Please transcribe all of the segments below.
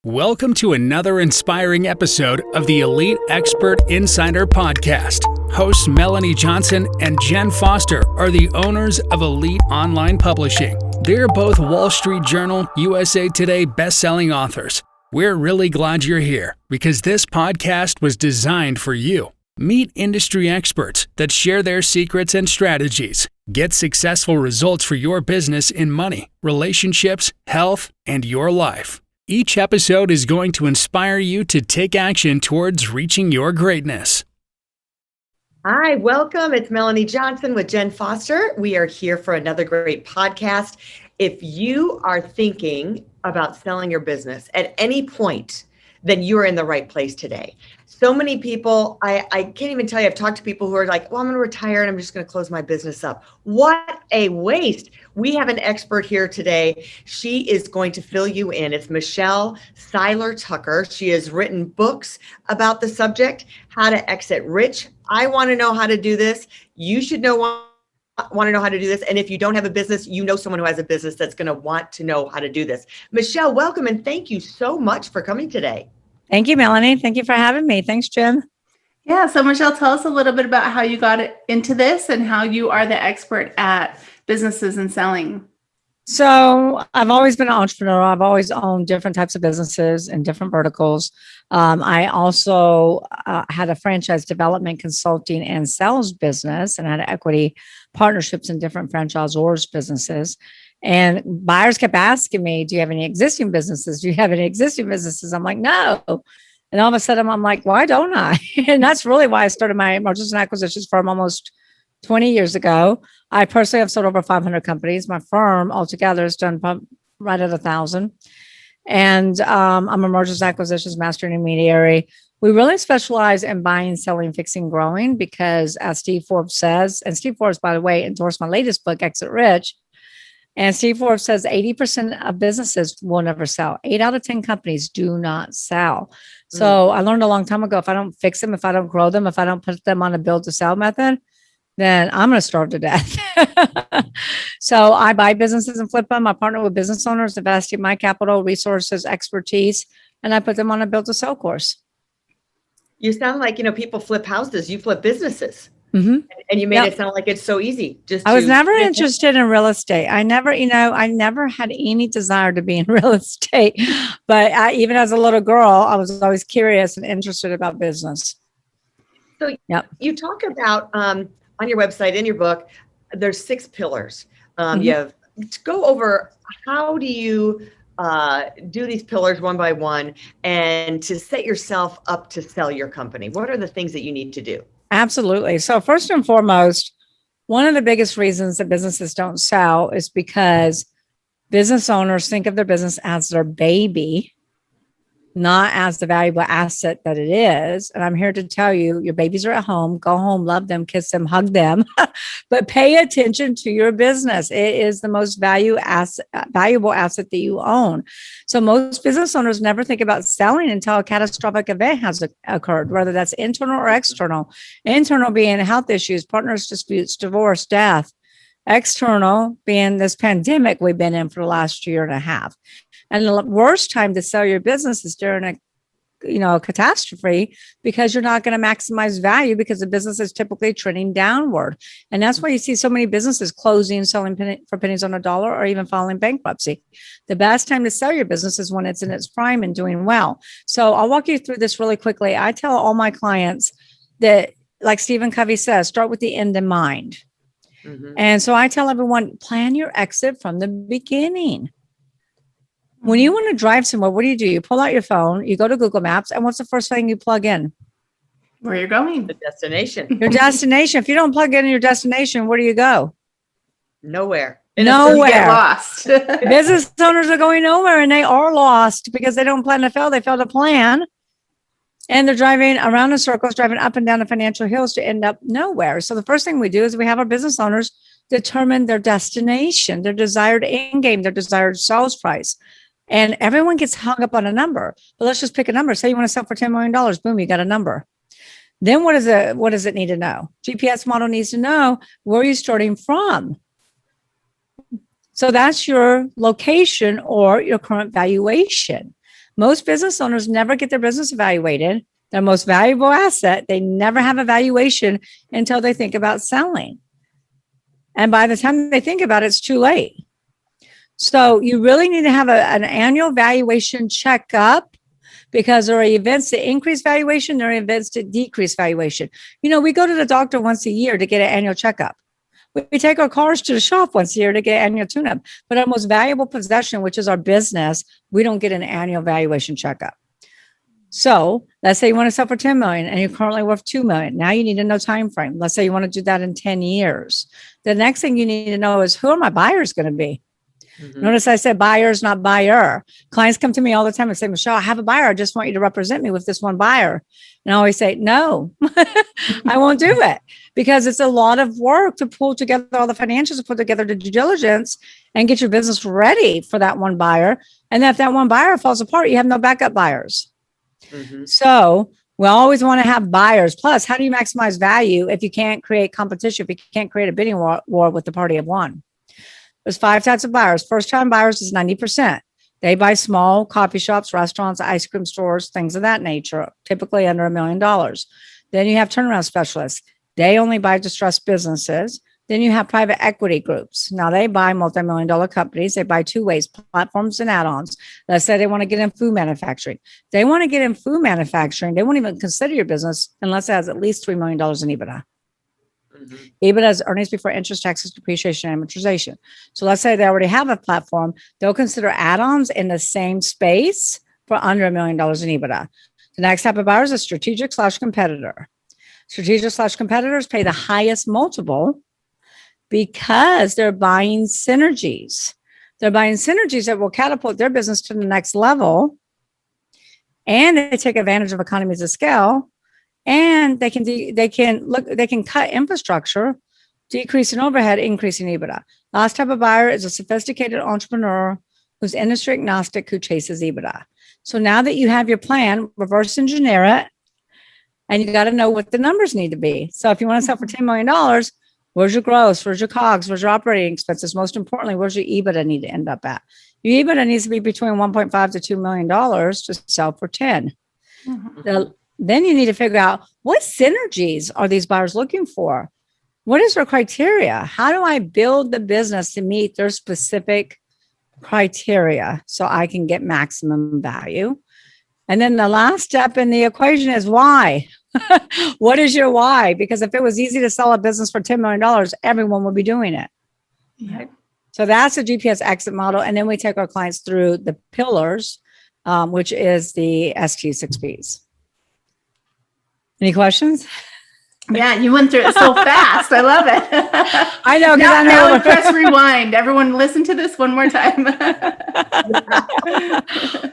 Welcome to another inspiring episode of the Elite Expert Insider Podcast. Hosts Melanie Johnson and Jenn Foster are the owners of Elite Online Publishing. They're both Wall Street Journal, USA Today best-selling authors. We're really glad you're here because this podcast was designed for you. Meet industry experts that share their secrets and strategies. Get successful results for your business in money, relationships, health, and your life. Each episode is going to inspire you to take action towards reaching your greatness. Hi, welcome. It's Melanie Johnson with Jenn Foster. We are here for another great podcast. If you are thinking about selling your business at any point, then you are in the right place today. So many people, I can't even tell you, I've talked to people who are like, well, I'm going to retire and I'm just going to close my business up. What a waste. We have an expert here today. She is going to fill you in. It's Michelle Seiler Tucker. She has written books about the subject, how to exit rich. I want to know how to do this. You should want to know how to do this. And if you don't have a business, you know someone who has a business that's going to want to know how to do this. Michelle, welcome and thank you so much for coming today. Thank you, Melanie. Thank you for having me. Thanks, Jenn. Yeah. So Michelle, tell us a little bit about how you got into this and how you are the expert at businesses and selling. So I've always been an entrepreneur. I've always owned different types of businesses and different verticals. I also had a franchise development consulting and sales business and had equity partnerships in different franchisors businesses. And buyers kept asking me, do you have any existing businesses? Do you have any existing businesses? I'm like, no. And all of a sudden I'm like, why don't I? And that's really why I started my mergers and acquisitions firm almost 20 years ago. I personally have sold over 500 companies. My firm altogether has done right at 1,000. And I'm a mergers and acquisitions master intermediary. We really specialize in buying, selling, fixing, growing because as Steve Forbes says, and Steve Forbes, by the way, endorsed my latest book, Exit Rich. And Steve Forbes says 80% of businesses will never sell. 8 out of 10 companies do not sell. So I learned a long time ago, if I don't fix them, if I don't grow them, if I don't put them on a build to sell method, then I'm going to starve to death. So I buy businesses and flip them. I partner with business owners, investing my capital, resources, expertise, and I put them on a build to sell course. You sound like, people flip houses, you flip businesses. Mm-hmm. And you made it sound like it's so easy. I was never interested in real estate. I never had any desire to be in real estate. But even as a little girl, I was always curious and interested about business. So you talk about on your website, in your book, there's 6 pillars. You have to go over how do you do these pillars one by one and to set yourself up to sell your company. What are the things that you need to do? Absolutely. So first and foremost, one of the biggest reasons that businesses don't sell is because business owners think of their business as their baby, not as the valuable asset that it is. And I'm here to tell you, your babies are at home. Go home, love them, kiss them, hug them, but pay attention to your business. It is the most valuable asset that you own. So most business owners never think about selling until a catastrophic event has occurred, whether that's internal or external. Internal being health issues, partners disputes, divorce, death. External being this pandemic we've been in for the last year and a half. And the worst time to sell your business is during a catastrophe because you're not going to maximize value because the business is typically trending downward. And that's why you see so many businesses closing, selling for pennies on a dollar, or even filing bankruptcy. The best time to sell your business is when it's in its prime and doing well. So I'll walk you through this really quickly. I tell all my clients that, like Stephen Covey says, start with the end in mind. Mm-hmm. And so I tell everyone, plan your exit from the beginning. When you want to drive somewhere, what do? You pull out your phone, you go to Google Maps, and what's the first thing you plug in? Where you're going. The destination. Your destination. If you don't plug in your destination, where do you go? Nowhere. Nowhere. You get lost. Business owners are going nowhere, and they are lost because they don't plan to fail. They fail to plan. And they're driving around in circles, driving up and down the financial hills to end up nowhere. So the first thing we do is we have our business owners determine their destination, their desired end game, their desired sales price. And everyone gets hung up on a number. But let's just pick a number. Say you want to sell for $10 million. Boom, you got a number. Then what does it need to know? GPS model needs to know where you're starting from. So that's your location or your current valuation. Most business owners never get their business evaluated. Their most valuable asset, they never have a valuation until they think about selling. And by the time they think about it, it's too late. So you really need to have an annual valuation checkup, because there are events that increase valuation, there are events that decrease valuation. We go to the doctor once a year to get an annual checkup. We take our cars to the shop once a year to get an annual tune-up. But our most valuable possession, which is our business, we don't get an annual valuation checkup. So let's say you want to sell for 10 million and you're currently worth 2 million. Now you need to know time frame. Let's say you want to do that in 10 years. The next thing you need to know is, who are my buyers going to be? Mm-hmm. Notice I said buyers, not buyer. Clients come to me all the time and say, Michelle, I have a buyer. I just want you to represent me with this one buyer. And I always say, no, I won't do it, because it's a lot of work to pull together all the financials, to put together the due diligence and get your business ready for that one buyer. And then if that one buyer falls apart, you have no backup buyers. Mm-hmm. So we always want to have buyers. Plus, how do you maximize value if you can't create competition, if you can't create a bidding war with the party of one? There's 5 types of buyers. First-time buyers is 90%. They buy small coffee shops, restaurants, ice cream stores, things of that nature, typically under $1 million. Then you have turnaround specialists. They only buy distressed businesses. Then you have private equity groups. Now they buy multi-million-dollar companies. They buy 2 ways, platforms and add-ons. Let's say they want to get in food manufacturing. They want to get in food manufacturing. They won't even consider your business unless it has at least $3 million in EBITDA. Mm-hmm. EBITDA is earnings before interest, taxes, depreciation, and amortization. So let's say they already have a platform. They'll consider add-ons in the same space for under $1 million in EBITDA. The next type of buyer is a strategic/competitor. Strategic/competitors pay the highest multiple because they're buying synergies. They're buying synergies that will catapult their business to the next level. And they take advantage of economies of scale. And they can cut infrastructure, decrease in overhead, increase in EBITDA. Last type of buyer is a sophisticated entrepreneur who's industry agnostic, who chases EBITDA. So now that you have your plan, reverse engineer it, and you got to know what the numbers need to be. So if you want to sell for $10 million, where's your gross? Where's your COGS? Where's your operating expenses? Most importantly, where's your EBITDA need to end up at? Your EBITDA needs to be between $1.5 to $2 million to sell for 10. Mm-hmm. Then you need to figure out, what synergies are these buyers looking for? What is their criteria? How do I build the business to meet their specific criteria so I can get maximum value? And then the last step in the equation is why. What is your why? Because if it was easy to sell a business for $10 million, everyone would be doing it. Right? So that's the GPS exit model. And then we take our clients through the pillars, which is the ST6Ps. Any questions? Yeah, you went through it so fast. I love it. I know. Now press rewind. Everyone listen to this one more time.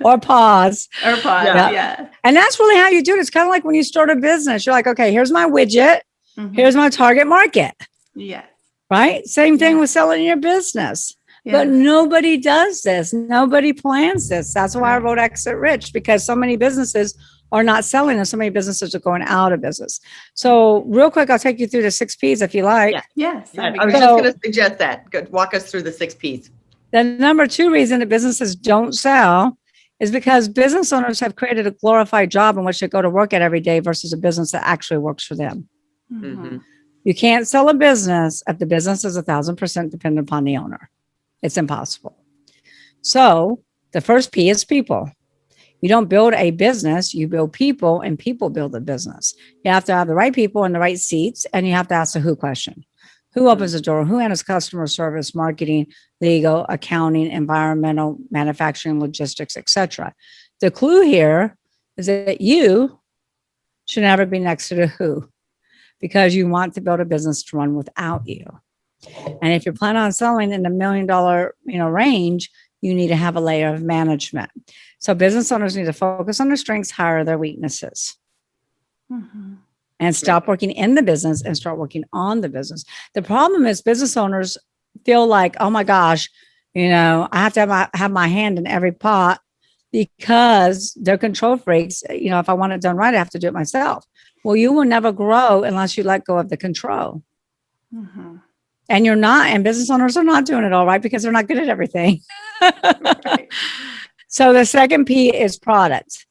Or pause. Yeah. And that's really how you do it. It's kind of like when you start a business. You're like, okay, here's my widget. Mm-hmm. Here's my target market. Yeah. Right? Same thing with selling your business. Yeah. But nobody does this. Nobody plans this. That's why I wrote Exit Rich, because so many businesses are not selling and so many businesses are going out of business. So real quick, I'll take you through the 6 Ps if you like. Yes. I was just going to suggest that. Good. Walk us through the 6 Ps. The number 2 reason that businesses don't sell is because business owners have created a glorified job in which they go to work at every day versus a business that actually works for them. Mm-hmm. You can't sell a business if the business is 1,000% dependent upon the owner. It's impossible. So the first P is people. You don't build a business, you build people, and people build a business. You have to have the right people in the right seats, and you have to ask the who question. Who opens the door? Who handles customer service, marketing, legal, accounting, environmental, manufacturing, logistics, etc.? The clue here is that you should never be next to the who, because you want to build a business to run without you. And if you're planning on selling in the $1 million, range, you need to have a layer of management. So business owners need to focus on their strengths, hire their weaknesses, and stop working in the business and start working on the business. The problem is business owners feel like, oh my gosh, I have to have my hand in every pot, because they're control freaks. If I want it done right, I have to do it myself. Well, you will never grow unless you let go of the control. Mm-hmm. And you're not, and business owners are not doing it all right because they're not good at everything. Right. So the second P is product.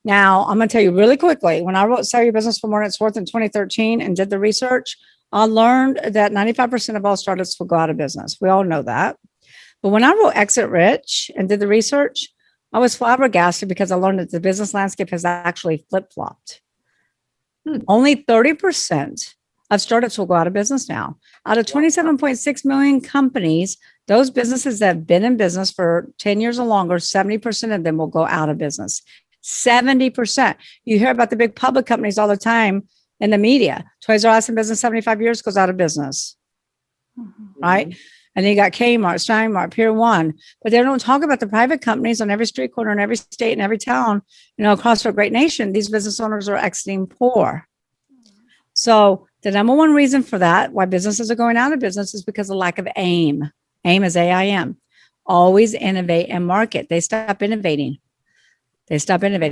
Now, I'm going to tell you really quickly, when I wrote Sell Your Business for More Than It's Worth in 2013 and did the research, I learned that 95% of all startups will go out of business. We all know that. But when I wrote Exit Rich and did the research, I was flabbergasted because I learned that the business landscape has actually flip-flopped. Only 30% of startups will go out of business now. Out of 27.6 million companies, those businesses that have been in business for 10 years or longer, 70% of them will go out of business. 70%. You hear about the big public companies all the time in the media. Toys R Us in business 75 years, goes out of business. Right? And then you got Kmart, Steinmart, Pier 1. But they don't talk about the private companies on every street corner in every state and every town, across our great nation. These business owners are exiting poor. So the number one reason for that, why businesses are going out of business, is because of lack of aim. AIM is AIM. Always innovate and market. They stop innovating.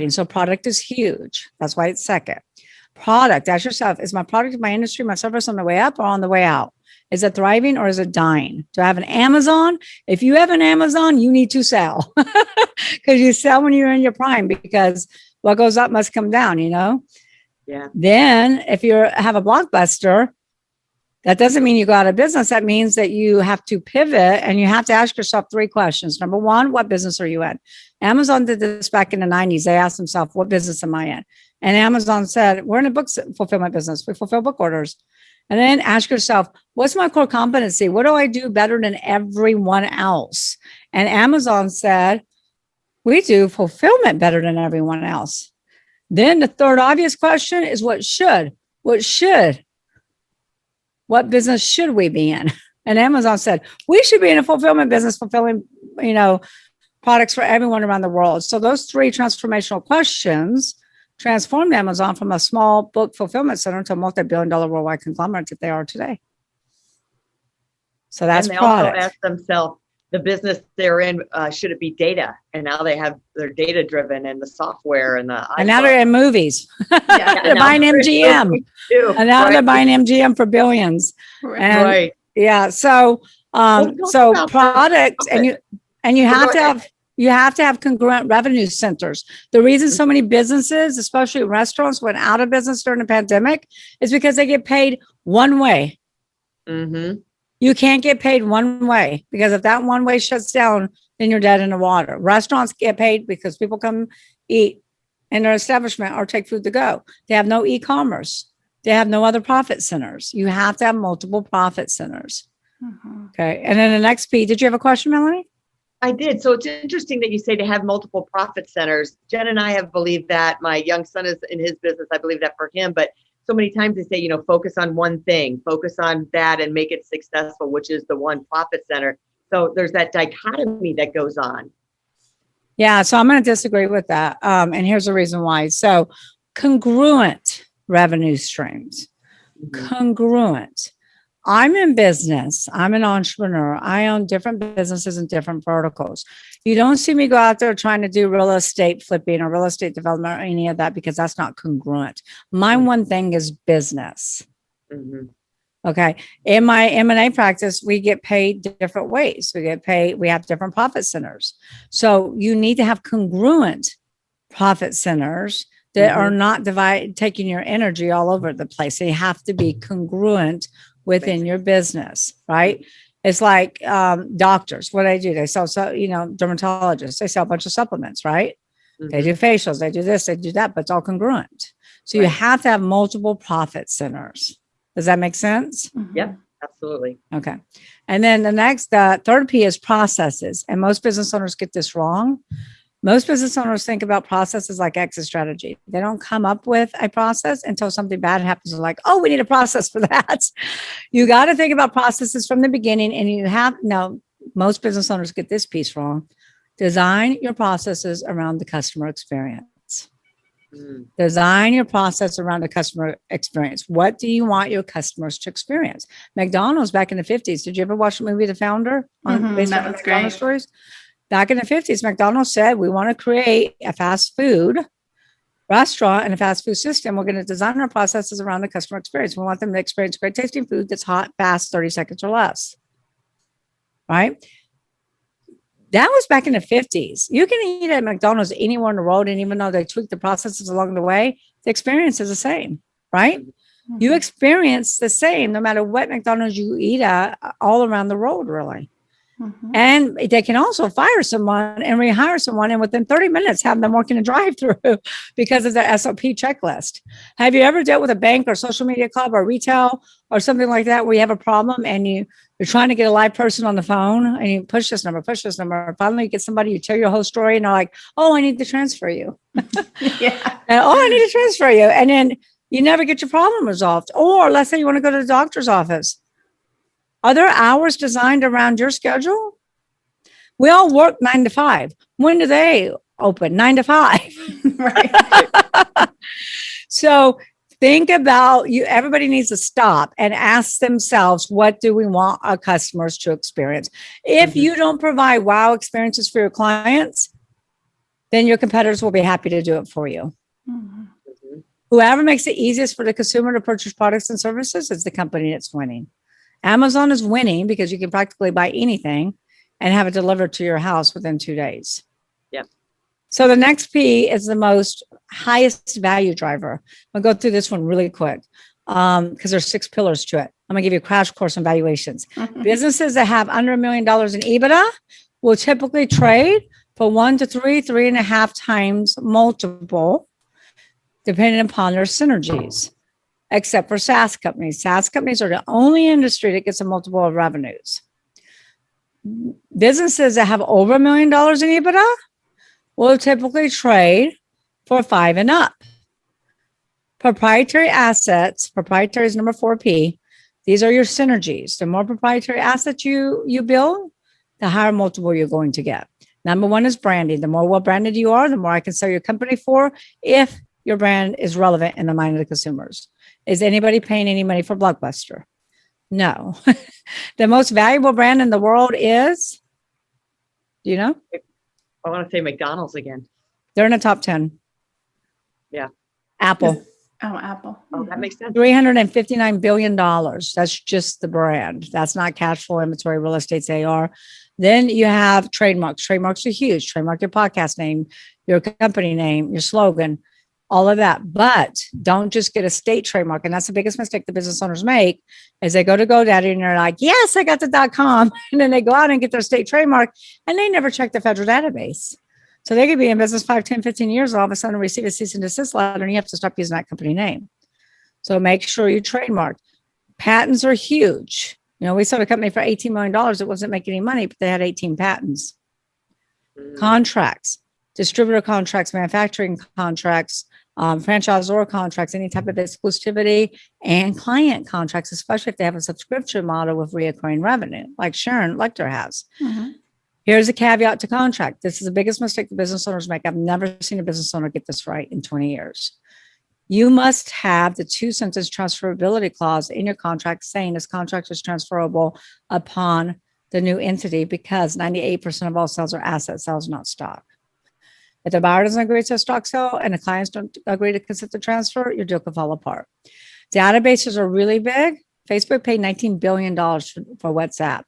So product is huge. That's why it's second. Product, ask yourself, is my product, my industry, my service on the way up or on the way out? Is it thriving or is it dying? Do I have an Amazon? If you have an Amazon, you need to sell because you sell when you're in your prime, because what goes up must come down, Yeah. Then if you have a Blockbuster, that doesn't mean you go out of business. That means that you have to pivot and you have to ask yourself three questions. Number one, what business are you in? Amazon did this back in the 90s. They asked themselves, what business am I in? And Amazon said, we're in a book fulfillment business. We fulfill book orders. And then ask yourself, what's my core competency? What do I do better than everyone else? And Amazon said, we do fulfillment better than everyone else. Then the third obvious question is what business should we be in? And Amazon said, we should be in a fulfillment business, fulfilling, products for everyone around the world. So those three transformational questions transformed Amazon from a small book fulfillment center to a multi-billion-dollar worldwide conglomerate that they are today. So that's product. And they also ask themselves, the business they're in, should it be data? And now they have their data driven and the software and the and now they're in movies. They're buying MGM. And now they're buying MGM for billions. Right. Yeah. So product and you have to have congruent revenue centers. The reason so many businesses, especially restaurants, went out of business during the pandemic is because they get paid one way. Mm-hmm. You can't get paid one way, because if that one way shuts down, then you're dead in the water. Restaurants get paid because people come eat in their establishment or take food to go. They have no e-commerce. They have no other profit centers. You have to have multiple profit centers. Mm-hmm. Okay. And then the next P, did you have a question, Melanie? I did. So it's interesting that you say to have multiple profit centers. Jen and I have believed that. My young son is in his business. I believe that for him, but so many times they say, focus on one thing, focus on that and make it successful, which is the one profit center. So there's that dichotomy that goes on. Yeah. So I'm going to disagree with that. And here's the reason why. So congruent revenue streams, congruent. I'm in business. I'm an entrepreneur. I own different businesses in different verticals. You don't see me go out there trying to do real estate flipping or real estate development or any of that, because that's not congruent. My one thing is business. Mm-hmm. Okay. In my M&A practice, we get paid different ways. We have different profit centers. So you need to have congruent profit centers that are not taking your energy all over the place. They have to be congruent within your business, right? It's like doctors. What do? They sell, dermatologists. They sell a bunch of supplements, right? Mm-hmm. They do facials. They do this. They do that. But it's all congruent. So you have to have multiple profit centers. Does that make sense? Mm-hmm. Yeah, absolutely. Okay. And then the next, third P is processes. And most business owners get this wrong. Most business owners think about processes like exit strategy. They don't come up with a process until something bad happens. They're like, oh, we need a process for that. You got to think about processes from the beginning. And most business owners get this piece wrong. Design your processes around the customer experience. Design your process around the customer experience. What do you want your customers to experience? McDonald's back in the 50s. Did you ever watch the movie The Founder? That was great. Stories? Back in the 50s, McDonald's said, we want to create a fast food restaurant and a fast food system. We're going to design our processes around the customer experience. We want them to experience great tasting food that's hot, fast, 30 seconds or less. Right? That was back in the 50s. You can eat at McDonald's anywhere on the road, and even though they tweak the processes along the way, the experience is the same, right? Mm-hmm. You experience the same no matter what McDonald's you eat at all around the road, really. Mm-hmm. And they can also fire someone and rehire someone, and within 30 minutes have them working a drive-through because of their SOP checklist. Have you ever dealt with a bank or social media club or retail or something like that where you have a problem and you're trying to get a live person on the phone and you push this number, finally you get somebody, you tell your whole story and they're like, oh, I need to transfer you. Yeah. I need to transfer you. And then you never get your problem resolved. Or let's say you want to go to the doctor's office. Are there hours designed around your schedule? We all work 9 to 5. When do they open? 9 to 5. Right. So think about you. Everybody needs to stop and ask themselves, what do we want our customers to experience? If you don't provide wow experiences for your clients, then your competitors will be happy to do it for you. Mm-hmm. Whoever makes it easiest for the consumer to purchase products and services is the company that's winning. Amazon is winning because you can practically buy anything and have it delivered to your house within 2 days. Yep. So the next P is the most highest value driver. I'll go through this one really quick because there's 6 pillars to it. I'm going to give you a crash course on valuations. Businesses that have under $1 million in EBITDA will typically trade for 1 to 3.5 times multiple, depending upon their synergies. Except for SaaS companies. SaaS companies are the only industry that gets a multiple of revenues. Businesses that have over $1 million in EBITDA will typically trade for 5 and up. Proprietary assets, proprietary is number 4P. These are your synergies. The more proprietary assets you build, the higher multiple you're going to get. Number 1 is branding. The more well-branded you are, the more I can sell your company for if your brand is relevant in the mind of the consumers. Is anybody paying any money for Blockbuster? No. The most valuable brand in the world is, do you know? I want to say McDonald's again. They're in the top 10. Yeah. Apple. Apple. Oh, that makes sense. $359 billion. That's just the brand. That's not cash flow, inventory, real estate, AR. Then you have trademarks. Trademarks are huge. Trademark your podcast name, your company name, your slogan, all of that. But don't just get a state trademark. And that's the biggest mistake the business owners make is they go to GoDaddy and they're like, yes, I got the .com. And then they go out and get their state trademark and they never check the federal database. So they could be in business 5, 10, 15 years and all of a sudden receive a cease and desist letter and you have to stop using that company name. So make sure you trademark. Patents are huge. You know, we sold a company for $18 million. It wasn't making any money, but they had 18 patents. Contracts, distributor contracts, manufacturing contracts, franchisor contracts, any type of exclusivity, and client contracts, especially if they have a subscription model with recurring revenue, like Sharon Lecter has. Mm-hmm. Here's a caveat to contract. This is the biggest mistake the business owners make. I've never seen a business owner get this right in 20 years. You must have the 2-sentence transferability clause in your contract saying this contract is transferable upon the new entity because 98% of all sales are asset sales, not stock. If the buyer doesn't agree to a stock sale and the clients don't agree to consent to transfer, your deal could fall apart. Databases are really big. Facebook paid $19 billion for WhatsApp.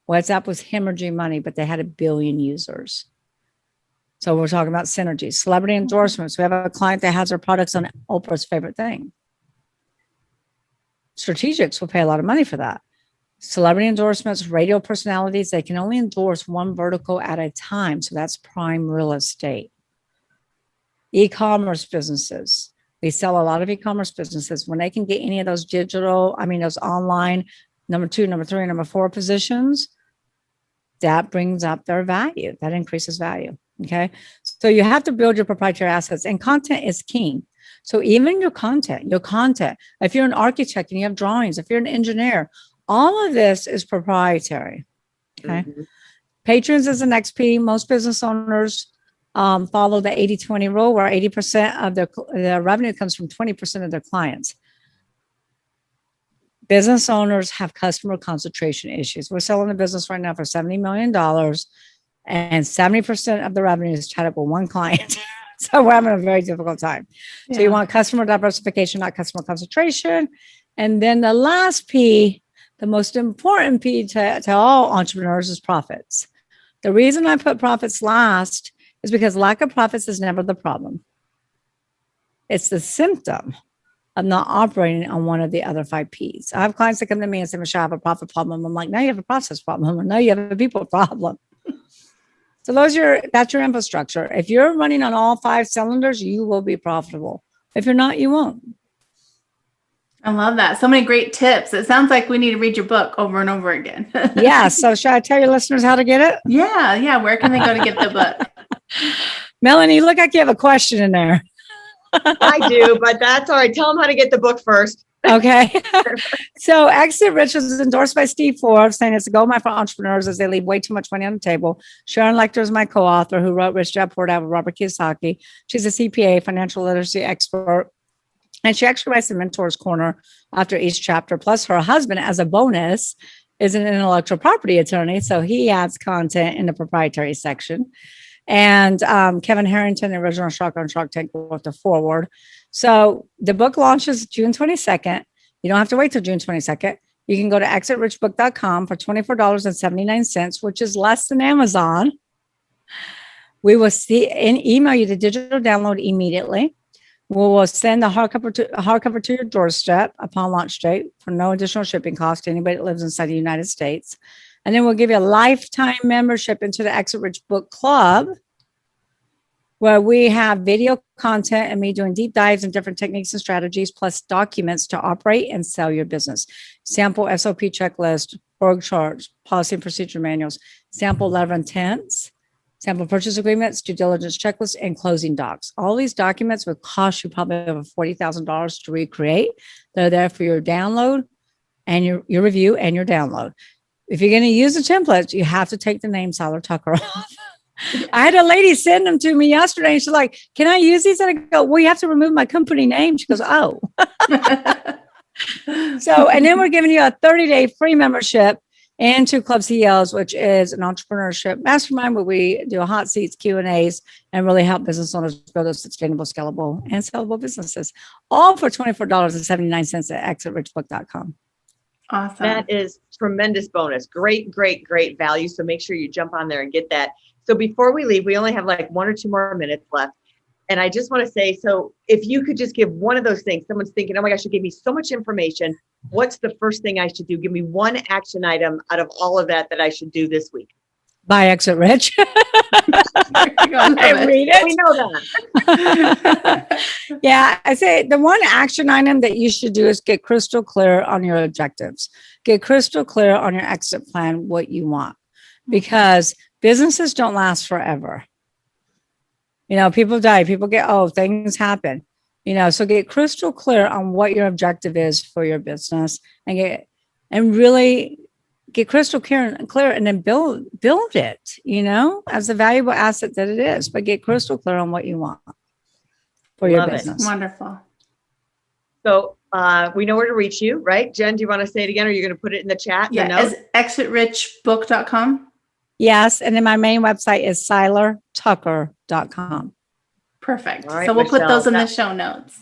WhatsApp was hemorrhaging money, but they had 1 billion users. So we're talking about synergies. Celebrity endorsements. We have a client that has their products on Oprah's favorite thing. Strategics will pay a lot of money for that. Celebrity endorsements, radio personalities, they can only endorse one vertical at a time. So that's prime real estate. E-commerce businesses. We sell a lot of e-commerce businesses. When they can get any of those those online number 2, number 3, number 4 positions, that brings up their value. That increases value. Okay. So you have to build your proprietary assets, and content is king. So even your content, if you're an architect and you have drawings, if you're an engineer, all of this is proprietary. Okay. Mm-hmm. Patrons is the next P. Most business owners follow the 80-20 rule, where 80% of their revenue comes from 20% of their clients. Business owners have customer concentration issues. We're selling a business right now for $70 million, and 70% of the revenue is tied up with one client. So we're having a very difficult time. Yeah. So you want customer diversification, not customer concentration. And then the last P, the most important P to all entrepreneurs, is profits. The reason I put profits last is because lack of profits is never the problem. It's the symptom of not operating on one of the other 5 Ps. I have clients that come to me and say, Michelle, I have a profit problem. I'm like, no, you have a process problem, or no, you have a people problem. So that's your infrastructure. If you're running on all 5 cylinders, you will be profitable. If you're not, you won't. I love that. So many great tips. It sounds like we need to read your book over and over again. Yeah. So should I tell your listeners how to get it? Yeah. Yeah. Where can they go to get the book? Melanie, you look like you have a question in there. I do, but that's all right. Tell them how to get the book first. Okay. So Exit Rich was endorsed by Steve Forbes, saying it's a gold mine for entrepreneurs as they leave way too much money on the table. Sharon Lechter is my co-author who wrote Rich Dad Poor Dad with Robert Kiyosaki. She's a CPA, financial literacy expert. And she actually writes the Mentor's Corner after each chapter. Plus, her husband, as a bonus, is an intellectual property attorney. So he adds content in the proprietary section. And Kevin Harrington, the original Shark on Shark Tank, wrote the foreword. So the book launches June 22nd. You don't have to wait till June 22nd. You can go to exitrichbook.com for $24.79, which is less than Amazon. We will email you the digital download immediately. We will send the hardcover to your doorstep upon launch date for no additional shipping cost to anybody that lives inside the United States. And then we'll give you a lifetime membership into the Exit Rich Book Club, where we have video content and me doing deep dives and different techniques and strategies, plus documents to operate and sell your business. Sample SOP checklist, org charts, policy and procedure manuals, sample letter of intents, sample purchase agreements, due diligence checklist, and closing docs. All these documents would cost you probably over $40,000 to recreate. They're there for your download and your review and your download. If you're going to use the templates, you have to take the name Seiler Tucker off. I had a lady send them to me yesterday, and she's like, can I use these? And I go, well, you have to remove my company name. She goes, oh. So, and then we're giving you a 30-day free membership into Club CEOs, which is an entrepreneurship mastermind where we do hot seats, Q&As, and really help business owners build those sustainable, scalable, and sellable businesses, all for $24.79 at exitrichbook.com. Awesome. That is tremendous bonus. Great, great, great value. So make sure you jump on there and get that. So before we leave, we only have like 1 or 2 more minutes left. And I just want to say, so if you could just give one of those things, someone's thinking, oh my gosh, you gave me so much information. What's the first thing I should do? Give me one action item out of all of that I should do this week. Buy Exit Rich. I read it. We know that. Yeah, I say the one action item that you should do is get crystal clear on your objectives. Get crystal clear on your exit plan, what you want, because businesses don't last forever. You know, people die, people get old, things happen. You know, so get crystal clear on what your objective is for your business, and really get crystal clear and then build it, you know, as a valuable asset that it is, but get crystal clear on what you want for your business. Wonderful. So we know where to reach you, right? Jen, do you want to say it again, or are you going to put it in the chat? Yeah, is exitrichbook.com? Yes. And then my main website is seilertucker.com. Perfect. Right, so we'll Michelle, put those in the show notes.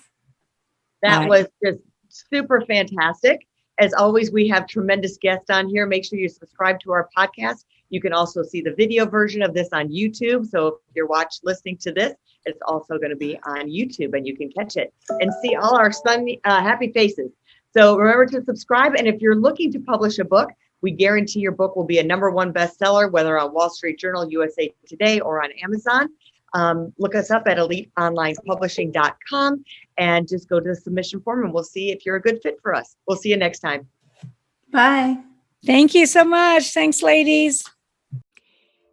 That was just super fantastic. As always, we have tremendous guests on here. Make sure you subscribe to our podcast. You can also see the video version of this on YouTube. So if you're listening to this, it's also going to be on YouTube, and you can catch it and see all our sunny, happy faces. So remember to subscribe. And if you're looking to publish a book, we guarantee your book will be a #1 bestseller, whether on Wall Street Journal, USA Today, or on Amazon. Look us up at eliteonlinepublishing.com and just go to the submission form, and we'll see if you're a good fit for us. We'll see you next time. Bye. Thank you so much. Thanks, ladies.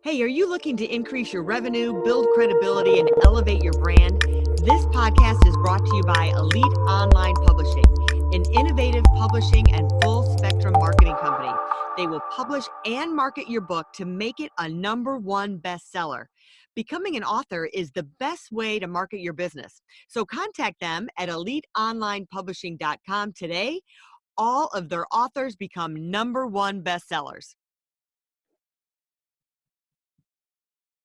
Hey, are you looking to increase your revenue, build credibility, and elevate your brand? This podcast is brought to you by Elite Online Publishing, an innovative publishing and full spectrum marketing company. They will publish and market your book to make it a #1 bestseller. Becoming an author is the best way to market your business. So contact them at eliteonlinepublishing.com today. All of their authors become #1 bestsellers.